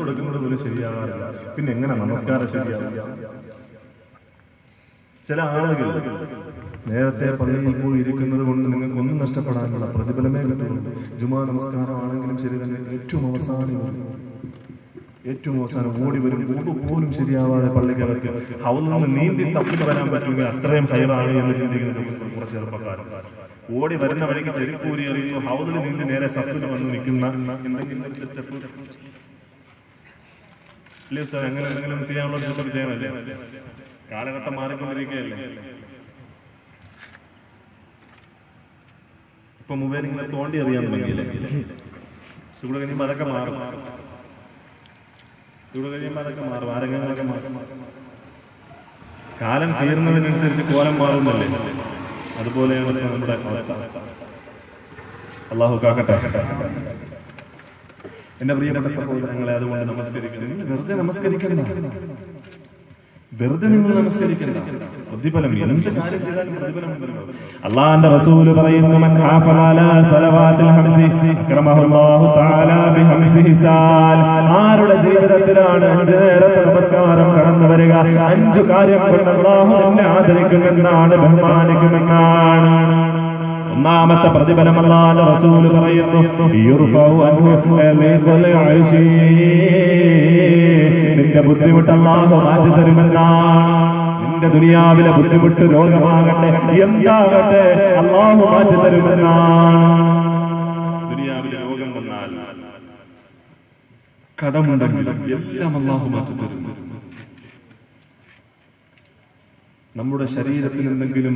കൊടുക്കുന്നത് പോലും ശരിയാവാറില്ല, പിന്നെ എങ്ങനെ നമസ്കാരം ശരിയാവും? ചില ആളുകൾ നേരത്തെ പള്ളിയിൽ പോയി ഇരിക്കുന്നത് കൊണ്ട് നിങ്ങൾക്ക് ഒന്നും നഷ്ടപ്പെടാനുള്ള പ്രതിഫലമേ കിട്ടുള്ളൂ. ജുമാ നമസ്കാരമാണെങ്കിലും ശരി തന്നെ ഏറ്റവും അവസാനം ഓടി വരും, പോലും ശരിയാവാതെ പള്ളിക്കകത്ത് ഹൗദിൽ നിന്ന് നീന്തി സഫിന് വരാൻ പറ്റുമെങ്കിൽ അത്രയും ഹൈറാണ് എന്ന് ചിന്തിക്കുന്നത് കുറച്ച് ചെറുപ്പക്കാരും. ഓടി വരുന്ന വഴിക്ക് ചെരുപ്പൂരി എറിയുന്നു, ഹൗദിൽ നീന്തി നേരെ സഫിന് വന്ന് നിൽക്കുന്ന എന്തെങ്കിലും സെറ്റപ്പ് ഇല്ലേ സാർ? അങ്ങനെ എന്തെങ്കിലും ചെയ്യാനുള്ള സെറ്റപ്പ് ചെയ്യാനല്ലേ? കാലഘട്ടം മാറിക്കൊണ്ടിരിക്കുകയല്ലേ. ഇപ്പൊ മൊബൈൽ ഇങ്ങനെ തോണ്ടി അറിയാൻ തുടങ്ങിയില്ലേ? ഇവിടെ കഴിയുമ്പോൾ അതൊക്കെ മാറും, ആരംഗങ്ങളൊക്കെ മാറും. കാലം തീർന്നതിനനുസരിച്ച് കോലം മാറുന്നല്ലേ? അതുപോലെയാണ് നമ്മുടെ അവസ്ഥ. അള്ളാഹു കാക്കട്ടെ. എന്റെ പ്രിയപ്പെട്ട സഹോദരങ്ങളെ, അതുകൊണ്ട് നമസ്കരിക്കണം. വെറുതെ നിങ്ങൾ നമസ്കരിക്കണ്ട. പ്രതിഫലം എന്ത് കാര്യം ചെയ്താലും പ്രതിഫലമുണ്ടല്ലോ. അല്ലാഹുവിന്റെ റസൂൽ പറയുന്നു, മൻ ഹാഫള അലാ സലവാത്തിൽ ഹംസി അക്രമഹുല്ലാഹു തആല ബിഹംസി ഹിസാൽ. ആരുടെ ജീവിതത്തിലാണ് 5 നേരത്തെ നമസ്കാരം കടന്നു വരിക, 5 കാര്യം കൊണ്ട് അല്ലാഹു നിന്നെ ആദരിക്കുമെന്നാണ്, ബഹുമാനിക്കുമെന്നാണ്. ഒന്നാമത്തെ പ്രതിഫലം അല്ലാഹുവിന്റെ റസൂൽ പറയുന്നു, യുർഫഉ അൻഹു ലികുൽ അശീ. നിന്റെ ബുദ്ധിമുട്ട് അല്ലാഹു മാറ്റി തരുമെന്നാണ്. നിന്റെ ദുനിയാവിലെ ബുദ്ധിമുട്ട്, രോഗമാകട്ടെ എന്താകട്ടെ, അല്ലാഹു മാറ്റി തരുമെന്നാണ്. ദുനിയാവിലെ രോഗം വന്നാൽ, കടമുണ്ടെങ്കിലും എല്ലാം അല്ലാഹു മാറ്റി തരുന്നു. നമ്മുടെ ശരീരത്തിൽ എന്തെങ്കിലും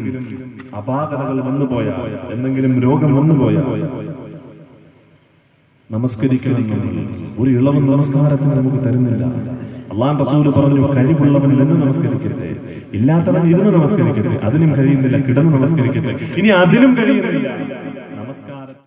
അപാകതകൾ വന്നുപോയാൽ, എന്തെങ്കിലും രോഗം വന്നുപോയാൽ നമസ്കരിക്കണം. ഒരു ഇളവും നമസ്കാരത്തിന് നമുക്ക് തരുന്നില്ല. അല്ലാഹുവിന്റെ റസൂൽ പറഞ്ഞു, കഴിവുള്ളവൻ നിന്ന് നമസ്കരിക്കട്ടെ, ഇല്ലാത്തവൻ ഇരുന്ന് നമസ്കരിക്കട്ടെ. അതിനും കഴിയുന്നില്ല, കിടന്ന് നമസ്കരിക്കട്ടെ. ഇനി അതിനും കഴിയുന്നില്ല, നമസ്കാരം